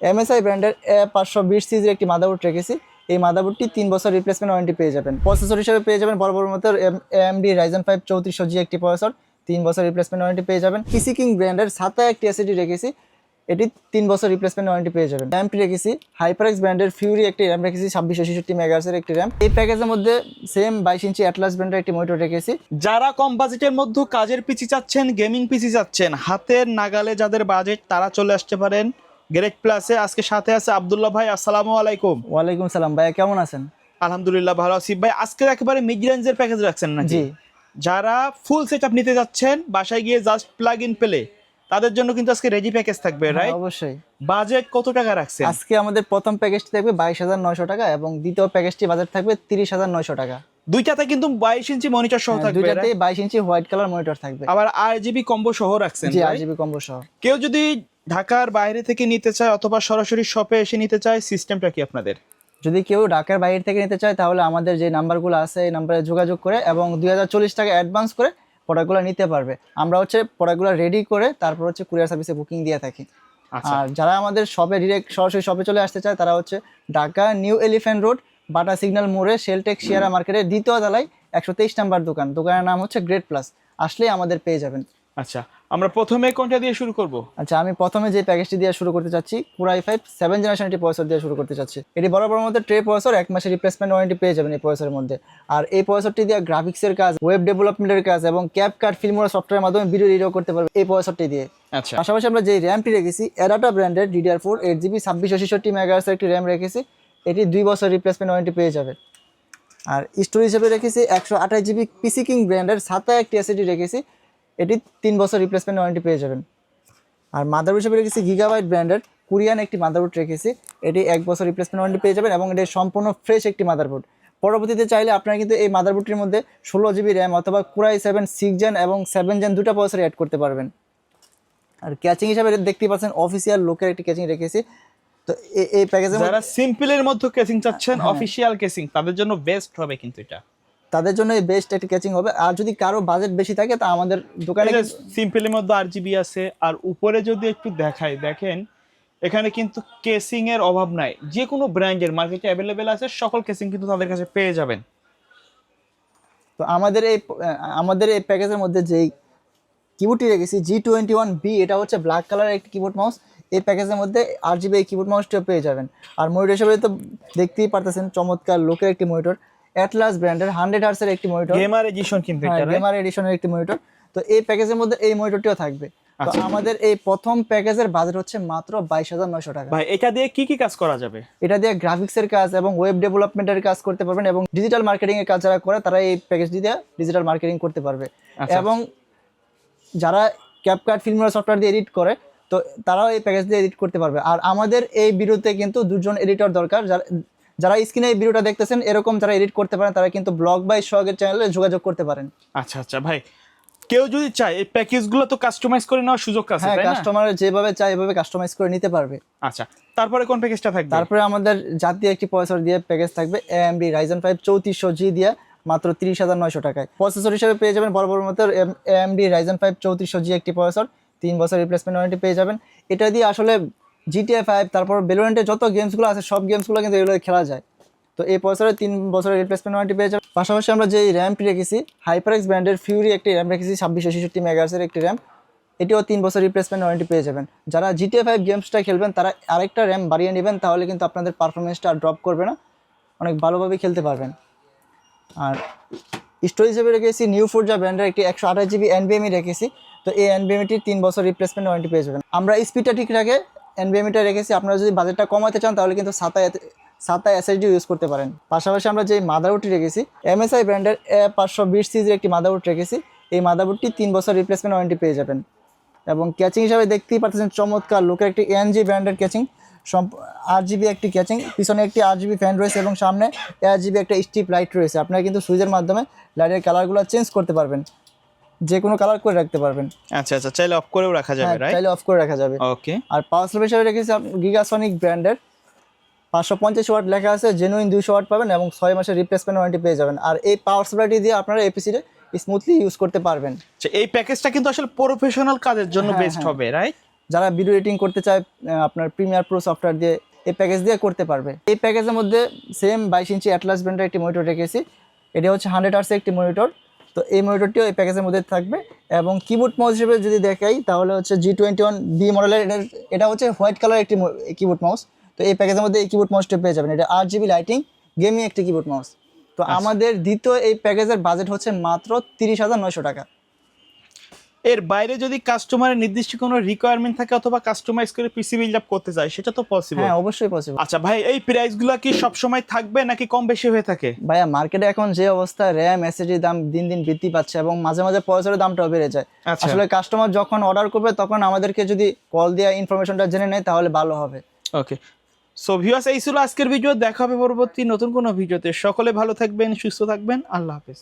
MSI ব্র্যান্ডের A520 সিরিজের একটি মাদারবোর্ড রেখেছি। এই মাদারবোর্ডটি 3 বছর রিপ্লেসমেন্ট ওয়ারেন্টি পেয়ে যাবেন। প্রসেসর হিসেবে পেয়ে যাবেন বড় মতো AMD Ryzen 5 3400G একটি প্রসেসর, 3 বছর রিপ্লেসমেন্ট ওয়ারেন্টি পেয়ে যাবেন। PC King ব্র্যান্ডের SATA একটি SSD রেখেছি, এটি 3 বছর রিপ্লেসমেন্ট ওয়ারেন্টি পেয়ে যাবেন। র্যামটি রেখেছি HyperX ব্র্যান্ডের Fury একটি র্যাম রেখেছি 2666 মেগাহার্টজের একটি র্যাম। এই প্যাকেজের মধ্যে সেম 22 ইঞ্চি Atlas ব্র্যান্ডের একটি মনিটর রেখেছি। যারা কম বাজেটের মধ্যে কাজের পিসি চাচ্ছেন, গেমিং পিসি চাচ্ছেন, হাতের নাগালে যাদের বাজেট তারা চলে আসতে পারেন গ্রেট প্লাসে। আজকে সাথে আছে আব্দুল্লাহ ভাই। আসসালামু আলাইকুম। ওয়ালাইকুম সালাম ভাইয়া, কেমন আছেন? আলহামদুলিল্লাহ ভালো আছি ভাই। আজকে একেবারে মিড রেঞ্জের প্যাকেজ রাখছেন নাকি? জি। যারা ফুল সেটআপ নিতে যাচ্ছেন, বাসায় গিয়ে জাস্ট প্লাগ ইন পেলে তাদের জন্য কিন্তু আজকে রেডি প্যাকেজ থাকবে, রাইট? অবশ্যই। বাজেট কত টাকা রাখছেন? আজকে আমাদের প্রথম প্যাকেজটি থাকবে 22,900 টাকা এবং দ্বিতীয় প্যাকেজটি বাজার থাকবে 30,900 টাকা। দুইটাতে কিন্তু 22 ইঞ্চি মনিটর সহ থাকবে, দুইটাতেই 22 ইঞ্চি হোয়াইট কালার মনিটর থাকবে। আবার RGB কম্বো সহ রাখছেন। জি, RGB কম্বো সহ। কেউ যদি ঢাকার বাইরে থেকে নিতে চায় অথবা সরাসরি শপে এসে নিতে চায়, সিস্টেমটা কি আপনাদের? যদি কেউ ঢাকার বাইরে থেকে নিতে চায় তাহলে আমাদের যে নাম্বারগুলো আছে এই নাম্বারে যোগাযোগ করে এবং 2040 টাকা অ্যাডভান্স করে প্রোডাক্টগুলো নিতে পারবে। আমরা প্রোডাক্টগুলো রেডি করে তারপর কুরিয়ার সার্ভিসে বুকিং দিয়ে থাকি। আর যারা আমাদের শপে ডিরেক্ট সরাসরি শপে চলে আসতে চায় তারা ঢাকা নিউ এলিফ্যান্ট রোড, বাটা সিগন্যাল মোড়ে, শেলটেক শিয়ারা মার্কেটের দ্বিতীয় তলায় 123 নাম্বার দোকান। দোকানের নাম গ্রেট প্লাস। আসলেই আমাদের পেয়ে যাবেন। আচ্ছা, আমরা প্রথমে কোনটা দিয়ে শুরু করব? আচ্ছা, আমি প্রথমে যে প্যাকেজটি দিয়ে শুরু করতে চাচ্ছি, Core i5 7 জেনারেশন একটি প্রসেসর দিয়ে শুরু করতে চাচ্ছি। এটি বরাবর মধ্যে ট্রে প্রসেসর, 1 মাসের রিপ্লেসমেন্ট ওয়ারেন্টি পেয়ে যাবেন এই প্রসেসরের মধ্যে। আর এই প্রসেসরটি দিয়ে গ্রাফিক্সের কাজ, ওয়েব ডেভেলপমেন্টের কাজ এবং ক্যাপকাট ফিল্মোরা সফটওয়্যারের মাধ্যমে ভিডিও এডিট করতে পারবে এই প্রসেসরটি দিয়ে। আচ্ছা, পাশাপাশি আমরা যে র্যামটি রেখেছি Adata ব্র্যান্ডের DDR4 8GB 2666 মেগাহার্টজের একটি র্যাম রেখেছি, এটি 2 বছর রিপ্লেসমেন্ট ওয়ারেন্টি পেয়ে যাবে। আর স্টোরেজ হিসেবে রেখেছি 128GB PC King ব্র্যান্ডের SATA একটি SSD রেখেছি, এটি 3 বছর রিপ্লেসমেন্ট ওয়ারেন্টি পেয়ে যাবেন। আর মাদারবোর্ড হিসেবে রেখেছি গিগাবাইট ব্র্যান্ডের কোরিয়ান একটি মাদারবোর্ড রেখেছি, এটি 1 বছর রিপ্লেসমেন্ট ওয়ারেন্টি পেয়ে যাবেন এবং এটি সম্পূর্ণ ফ্রেশ একটি মাদারবোর্ড। পরবর্তীতে চাইলে আপনারা কিন্তু এই মাদারবোর্ডটির মধ্যে 16GB র্যাম অথবা Core i7 6 জেন এবং 7 জেন দুটো প্রসেসর অ্যাড করতে পারবেন। আর ক্যাচিং হিসেবে দেখতেই পাচ্ছেন অফিসিয়াল লোকের একটি ক্যাচিং রেখেছি। তো এই প্যাকেজের যারা সিম্পলের মধ্যে কেসিং চাচ্ছেন, অফিশিয়াল কেসিং, তাদের জন্য বেস্ট হবে কিন্তু এটা। তাদের জন্য এই বেস্ট একটি ক্যাচিং হবে। আর যদি কারো বাজেট বেশি থাকে তা আমাদের দোকানে সিম্পলের মধ্যে RGB আছে। আর উপরে যদি একটু দেখাই, দেখেন এখানে কিন্তু কেসিং এর অভাব নাই। যে কোনো ব্র্যান্ডের মার্কেটে অ্যাভেলেবেল আছে, সকল কেসিং কিন্তু তাদের কাছে পেয়ে যাবেন। তো আমাদের এই প্যাকেজের মধ্যে যেই কিবোর্ডটি রেখেছি G21B, এটা ব্ল্যাক কালারের একটি কিবোর্ড মাউস। এই প্যাকেজের মধ্যে RGB এই কিবোর্ড মাউসটিও পেয়ে যাবেন। আর মনিটর হিসেবে তো দেখতেই পারতেছেন চমৎকার লোকের একটি মনিটর, Atlas ব্র্যান্ডের 100 হার্টজের একটি মনিটর, গেমার এডিশন কিন্তু এটা, গেমার এডিশনের একটি মনিটর। তো এই প্যাকেজের মধ্যে এই মনিটরটিও থাকবে। তো আমাদের এই প্রথম প্যাকেজের বাজেট মাত্র 22,900 টাকা। ভাই, এটা দিয়ে কি কি কাজ করা যাবে? এটা দিয়ে গ্রাফিক্সের কাজ এবং ওয়েব ডেভেলপমেন্টের কাজ করতে পারবেন এবং ডিজিটাল মার্কেটিং এর কাজ যারা করে তারা এই প্যাকেজটি দিয়ে ডিজিটাল মার্কেটিং করতে পারবে। এবং যারা ক্যাপকাট ফিল্মোরা সফটওয়্যার দিয়ে এডিট করে তো তারাও এই প্যাকেজ দিয়ে এডিট করতে পারবে। আর আমাদের এই ভিডিওতে কিন্তু দুজন এডিটর দরকার। যারা স্ক্রিনে এই ভিডিওটা দেখতেছেন এরকম যারা এডিট করতে পারেন তারা কিন্তু ব্লগ বাই সোহাগের চ্যানেলে যোগাযোগ করতে পারেন। আচ্ছা আচ্ছা ভাই, কেউ যদি চায় এই প্যাকেজগুলো তো কাস্টমাইজ করে নেওয়ার সুযোগ আছে, হ্যাঁ, তাই না? কাস্টমার যেভাবে চায় এভাবে কাস্টমাইজ করে নিতে পারবে। আচ্ছা, তারপরে কোন প্যাকেজটা থাকবে? তারপরে আমাদের জাতীয় একটি প্রসেসর দিয়ে প্যাকেজ থাকবে AMD Ryzen 5 3400G দিয়ে মাত্র 30,900 টাকায়। প্রসেসর হিসেবে পেয়ে যাবেন বড় মতো AMD Ryzen 5 3400G একটি প্রসেসর, 3 বছর রিপ্লেসমেন্ট ওয়ারেন্টি পেয়ে যাবেন। এটা দিয়ে আসলে GTA 5 তারপর ভ্যালোরেন্টের যত গেমসগুলো আছে সব গেমসগুলো কিন্তু এগুলো খেলা যায়। তো এই প্রসেসরে 3 বছরের রিপ্লেসমেন্ট ওয়ারেন্টি পেয়ে যাবেন। পাশাপাশি আমরা যে র্যামটি রেখেছি HyperX ব্র্যান্ডের Fury একটি র্যাম রেখেছি 2666 মেগাহার্টজের একটি র্যাম, এটিও 3 বছর রিপ্লেসমেন্ট ওয়ারেন্টি পেয়ে যাবেন। যারা GTA 5 গেমসটা খেলবেন তারা আরেকটা র্যাম বাড়িয়ে নেবেন, তাহলে কিন্তু আপনাদের পারফরমেন্সটা আর ড্রপ করবে না, অনেক ভালোভাবে খেলতে পারবেন। আর স্টোরেজ হিসেবে রেখেছি Neo4j ব্র্যান্ডের একটি 128GB NVMe রেখেছি। তো এই NVMeটির 3 বছর রিপ্লেসমেন্ট ওয়ারেন্টি পেয়ে যাবেন। আমরা স্পিডটা ঠিক রাখে NVMeটা রেখেছি। আপনারা যদি বাজেটটা কমাতে চান তাহলে কিন্তু SATA SSD ইউজ করতে পারেন। পাশাপাশি আমরা যে মাদারবোর্ডটি রেখেছি MSI ব্র্যান্ডের A520 সিরিজের একটি মাদারবোর্ড রেখেছি, এই মাদারবোর্ডটি 3 বছর রিপ্লেসমেন্ট ওয়ারেন্টি পেয়ে যাবেন। এবং ক্যাচিং হিসাবে দেখতেই পাচ্ছেন চমৎকার লোকের একটি ANG ব্র্যান্ডের ক্যাচিং, RGB একটি ক্যাচিং, পিছনে একটি RGB ফ্যান রয়েছে এবং সামনে RGB একটা স্ট্রিপ লাইট রয়েছে। আপনারা কিন্তু সুইচের মাধ্যমে লাইটের কালারগুলো চেঞ্জ করতে পারবেন, যে কোনো কালার করে রাখতে পারবেন। আচ্ছা আচ্ছা, চাইলে অফ করেও রাখা যাবে, রাইট? চাইলে অফ করে রাখা যাবে। ওকে। আর পাওয়ার সাপ্লাই হিসেবে রেখেছি গিগাসনিক ব্র্যান্ডের 550 ওয়াট লেখা আছে, জেনুইন 200 ওয়াট পাবেন এবং 6 মাসের রিপ্লেসমেন্ট ওয়ারেন্টি পেয়ে যাবেন। আর এই পাওয়ার সাপ্লাইটি দিয়ে আপনারা এপিসিতে স্মুথলি ইউজ করতে পারবেন। এই প্যাকেজটা কিন্তু আসলে প্রফেশনাল কাজের জন্য বেস্ট হবে, রাইট? যারা ভিডিও এডিটিং করতে চায় আপনার প্রিমিয়ার প্রো সফটওয়্যার দিয়ে এই প্যাকেজ দিয়ে করতে পারবে। এই প্যাকেজের মধ্যে সেম 22 ইঞ্চি অ্যাটলাস ব্র্যান্ডের একটি মনিটর রেখেছি। এটা হচ্ছে 100 হার্টজের একটি মনিটর। তো এই মনিটরটিও এই প্যাকেজের মধ্যে থাকবে। এবং কিবোর্ড মাউস হিসেবে যদি দেখাই তাহলে হচ্ছে G21B মডেলের, এটা হচ্ছে হোয়াইট কালার একটি কিবোর্ড মাউস। তো এই প্যাকেজের মধ্যে এই কিবোর্ড মাউসটা পেয়ে যাবেন। এটা 8GB লাইটিং গেমিং একটি কিবোর্ড মাউস। তো আমাদের দ্বিতীয় এই প্যাকেজের বাজেট হচ্ছে মাত্র 30,900 টাকা। এর বাইরে যদি কাস্টমারের নির্দিষ্ট কোনো রিকোয়ারমেন্ট থাকে অথবা কাস্টমাইজ করে পিসি বিল্ড আপ করতে চায় সেটা তো পসিবল। হ্যাঁ, অবশ্যই পসিবল। আচ্ছা ভাই, এই প্রাইসগুলো কি সব সময় থাকবে নাকি কম বেশি হয়ে থাকে? ভাইয়া মার্কেটে এখন যে অবস্থা, র্যাম এসএসডির দাম দিন দিন বৃদ্ধি পাচ্ছে এবং মাঝে মাঝে প্রসেসরের দামটাও বেড়ে যায়। আচ্ছা। আসলে কাস্টমার যখন অর্ডার করবে তখন আমাদেরকে যদি কল দিয়ে ইনফরমেশনটা জেনে নেয় তাহলে ভালো হবে। ওকে, সো ভিউয়ার্স, এই ছিল আজকের ভিডিও। দেখা হবে পরবর্তী নতুন কোনো ভিডিওতে। সকলে ভালো থাকবেন, সুস্থ থাকবেন। আল্লাহ হাফেজ।